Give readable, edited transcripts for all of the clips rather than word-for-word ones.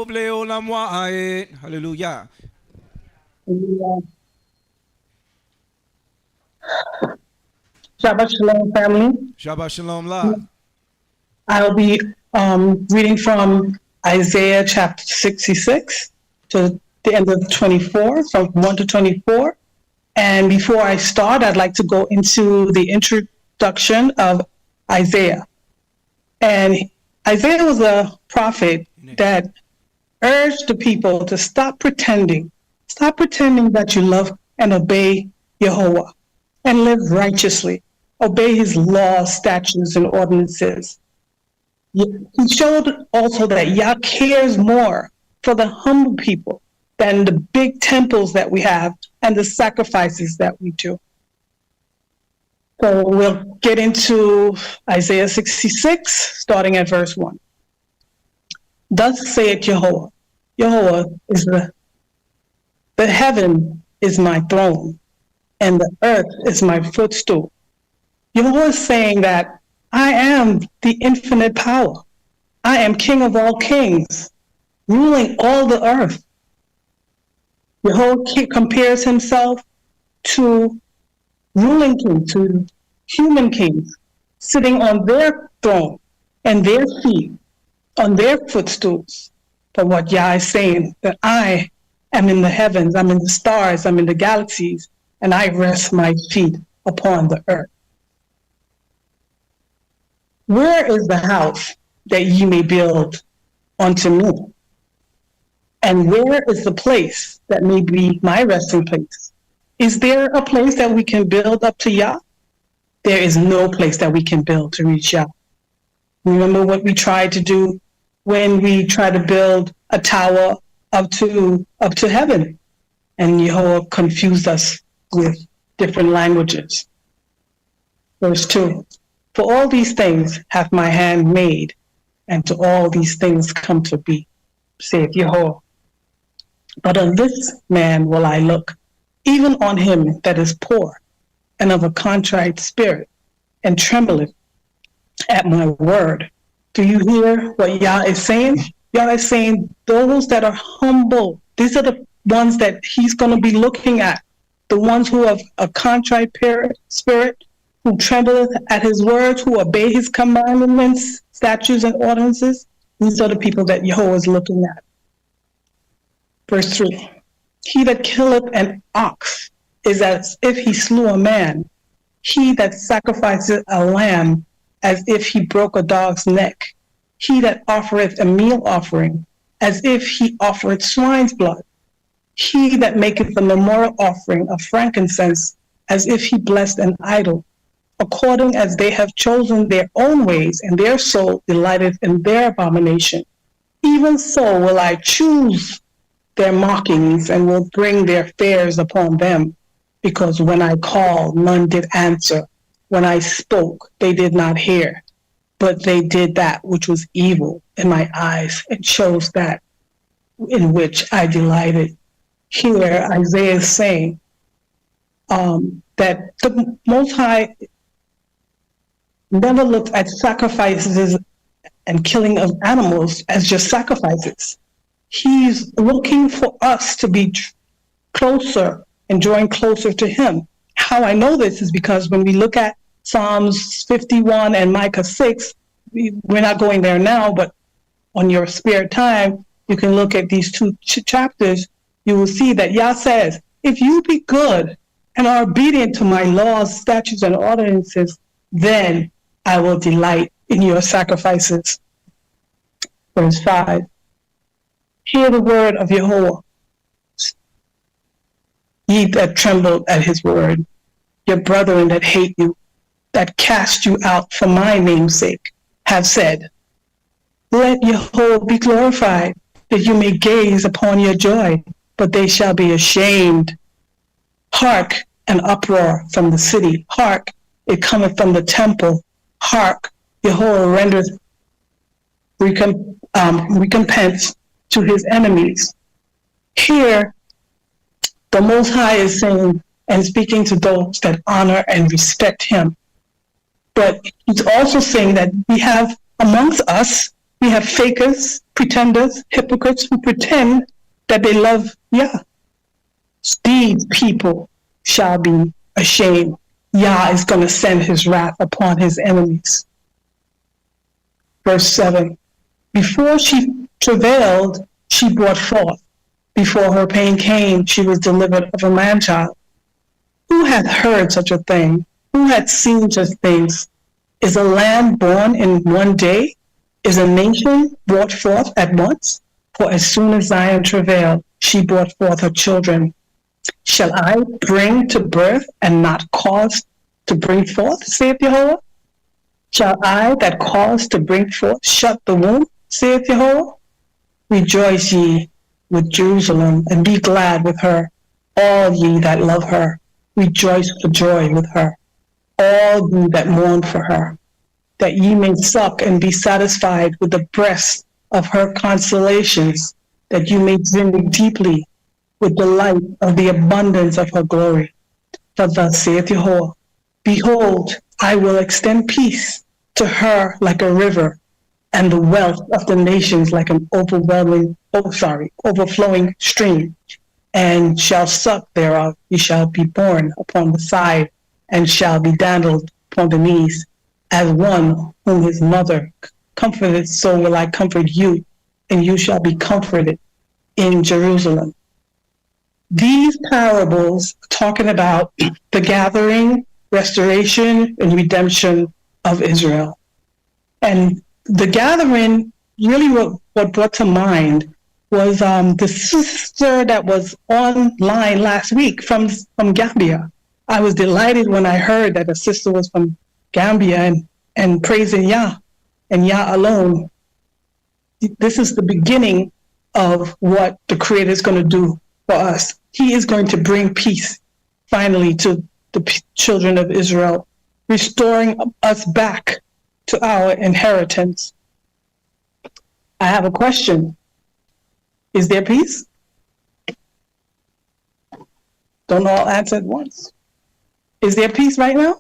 טוב לעולם ועד. הללויה. Shabbat Shalom, family. Shabbat Shalom la. I'll be reading from Isaiah chapter 66 to the end of 24, from 1 to 24. And before I start, I'd like to go into the introduction of Isaiah. And Isaiah was a prophet that urged the people to stop pretending that you love and obey Yehovah and live righteously, obey his laws, statutes, and ordinances. He showed also that Yah cares more for the humble people than the big temples that we have and the sacrifices that we do. So we'll get into Isaiah 66, starting at verse 1. Thus saith Yehovah. Yehovah is the heaven is my throne, and the earth is my footstool. Yehovah is saying that I am the infinite power. I am King of all kings, ruling all the earth. Yehovah compares himself to ruling kings, to human kings, sitting on their throne and their feet, on their footstools. But what Yah is saying, that I am in the heavens, I'm in the stars, I'm in the galaxies, and I rest my feet upon the earth. Where is the house that ye may build unto me? And where is the place that may be my resting place? Is there a place that we can build up to Yah? There is no place that we can build to reach Yah. Remember what we tried to do when we tried to build a tower up to heaven, and Yehovah confused us with different languages. Verse 2, for all these things hath my hand made, and to all these things come to be, saith Yehovah. But on this man will I look, even on him that is poor, and of a contrite spirit, and trembleth at my word. Do you hear what Yah is saying? Yah is saying those that are humble, these are the ones that he's going to be looking at. The ones who have a contrite spirit, who trembleth at his words, who obey his commandments, statutes, and ordinances. These are the people that Yehovah is looking at. Verse 3, he that killeth an ox is as if he slew a man. He that sacrificeth a lamb as if he broke a dog's neck. He that offereth a meal offering as if he offered swine's blood. He that maketh a memorial offering of frankincense as if he blessed an idol. According as they have chosen their own ways, and their soul delighteth in their abomination. Even so will I choose their mockings, and will bring their fears upon them. Because when I called, none did answer. When I spoke, they did not hear. But they did that which was evil in my eyes, and chose that in which I delighted. Here Isaiah is saying that the Most High never looked at sacrifices and killing of animals as just sacrifices. He's looking for us to be closer and drawing closer to him. How I know this is because when we look at Psalms 51 and Micah 6, we're not going there now, but on your spare time, you can look at these two chapters. You will see that Yah says, if you be good and are obedient to my laws, statutes, and ordinances, then I will delight in your sacrifices. Verse 5, hear the word of Yehovah, ye that tremble at his word, your brethren that hate you, that cast you out for my name's sake, have said, let Yehovah be glorified, that you may gaze upon your joy, but they shall be ashamed. Hark, an uproar from the city. Hark, it cometh from the temple. Hark, Yehovah renders recompense to his enemies. Here, the Most High is saying and speaking to those that honor and respect him. But he's also saying that we have amongst us, we have fakers, pretenders, hypocrites who pretend that they love Yah. These people shall be ashamed. Yah is going to send his wrath upon his enemies. Verse 7. Before she travailed, she brought forth. Before her pain came, she was delivered of a man-child. Who hath heard such a thing? Who hath seen such things? Is a land born in one day? Is a nation brought forth at once? For as soon as Zion travailed, she brought forth her children. Shall I bring to birth and not cause to bring forth, saith Jehovah? Shall I that cause to bring forth shut the womb, saith Jehovah? Rejoice ye with Jerusalem, and be glad with her, all ye that love her. Rejoice for joy with her, all ye that mourn for her, that ye may suck and be satisfied with the breast of her consolations, that you may drink deeply with delight of the abundance of her glory. For thus saith Jehovah, behold, I will extend peace to her like a river, and the wealth of the nations like an overflowing stream, and shall suck thereof. Ye shall be borne upon the side, and shall be dandled upon the knees, as one whom his mother comforted, so will I comfort you, and you shall be comforted in Jerusalem. These parables are talking about the gathering, restoration, and redemption of Israel. And the gathering, really what brought to mind was the sister that was online last week from Gambia. I was delighted when I heard that a sister was from Gambia and praising Yah and Yah alone. This is the beginning of what the Creator is going to do for us. He is going to bring peace finally to the children of Israel, restoring us back to our inheritance. I have a question. Is there peace? Don't all answer at once. Is there peace right now?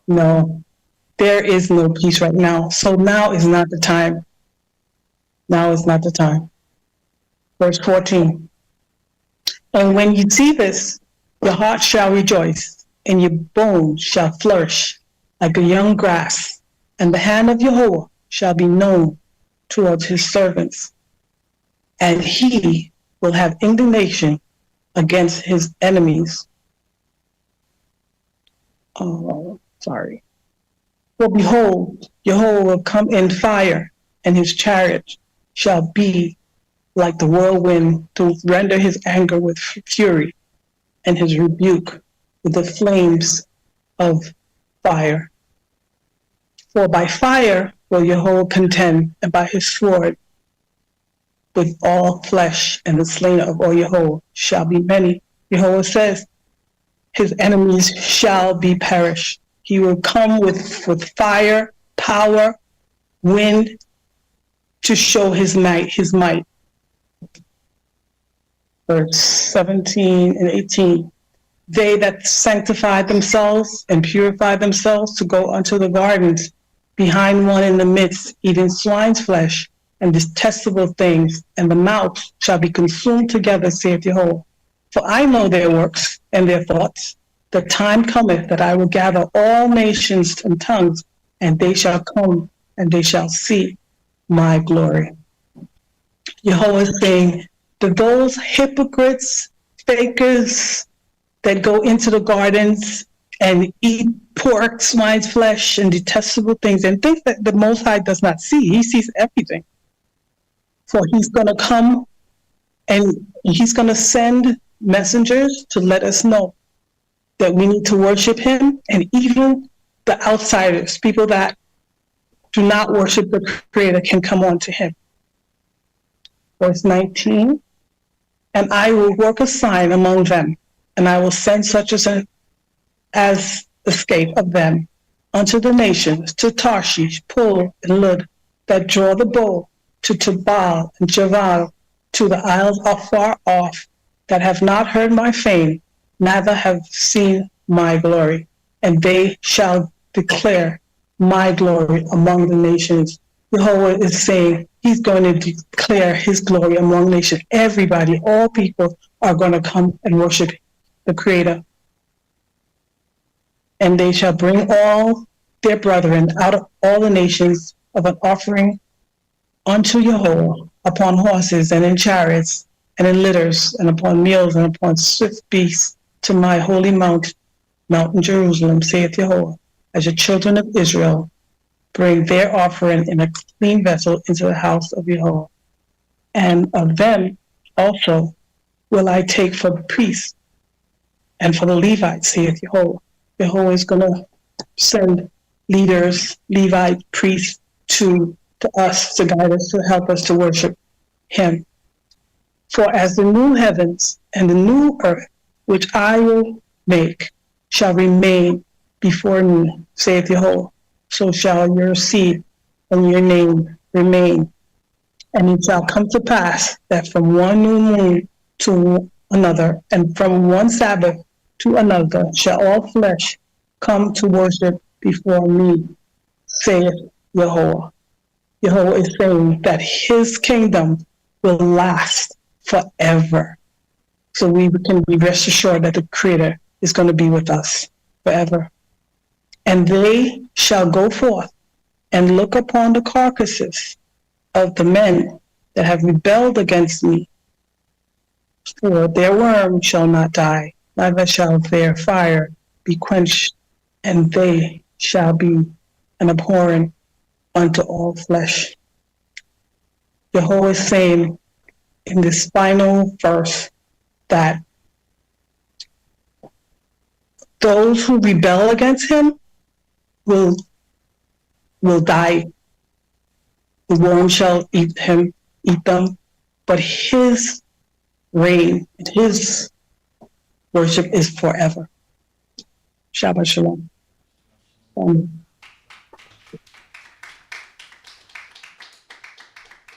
No, there is no peace right now. So now is not the time. Now is not the time. Verse 14. And when you see this, your heart shall rejoice, and your bones shall flourish like a young grass, and the hand of Jehovah shall be known towards his servants, and he will have indignation against his enemies. For behold, Jehovah will come in fire, and his chariot shall be like the whirlwind, to render his anger with fury, and his rebuke with the flames of fire. For by fire will Jehovah contend, and by his sword with all flesh, and the slain of all Jehovah shall be many. Jehovah says, his enemies shall be perished. He will come with fire, power, wind, to show his might. Verse 17 and 18. They that sanctify themselves and purify themselves to go unto the gardens, behind one in the midst, eating swine's flesh and detestable things, and the mouth shall be consumed together, saith Jehovah. For I know their works and their thoughts. The time cometh that I will gather all nations and tongues, and they shall come and they shall see my glory. Jehovah is saying that those hypocrites, fakers that go into the gardens and eat pork, swine's flesh, and detestable things, and things that the Most High does not see. He sees everything. For he's going to come and he's going to send messengers to let us know that we need to worship him, and even the outsiders, people that do not worship the Creator, can come on to him. Verse 19, and I will work a sign among them, and I will send such as escape of them unto the nations, to Tarshish, Pul, and Lud, that draw the bow, to Tubal and Javal, to the isles afar off, that have not heard my fame, neither have seen my glory. And they shall declare my glory among the nations, Jehovah is saying he's going to declare his glory among nations. Everybody, all people are going to come and worship the Creator. And they shall bring all their brethren out of all the nations of an offering unto Jehovah upon horses and in chariots and in litters and upon mules and upon swift beasts to my holy mountain Jerusalem, saith Jehovah, as the children of Israel bring their offering in a clean vessel into the house of Jehovah. And of them also will I take for the priests and for the Levites, saith Jehovah. Jehovah is going to send leaders, Levite priests to us, to guide us, to help us to worship him. For as the new heavens and the new earth, which I will make, shall remain before me, saith Jehovah, so shall your seed and your name remain. And it shall come to pass that from one new moon to another, and from one Sabbath to another, shall all flesh come to worship before me, saith Jehovah. Jehovah is saying that his kingdom will last forever. So we can be rest assured that the Creator is going to be with us forever. And they shall go forth and look upon the carcasses of the men that have rebelled against me. For their worm shall not die, neither shall their fire be quenched, and they shall be an abhorrent unto all flesh. Jehovah is saying in this final verse that those who rebel against him will die. The worm shall eat them, but his reign and his worship is forever. Shabbat Shalom. Amen.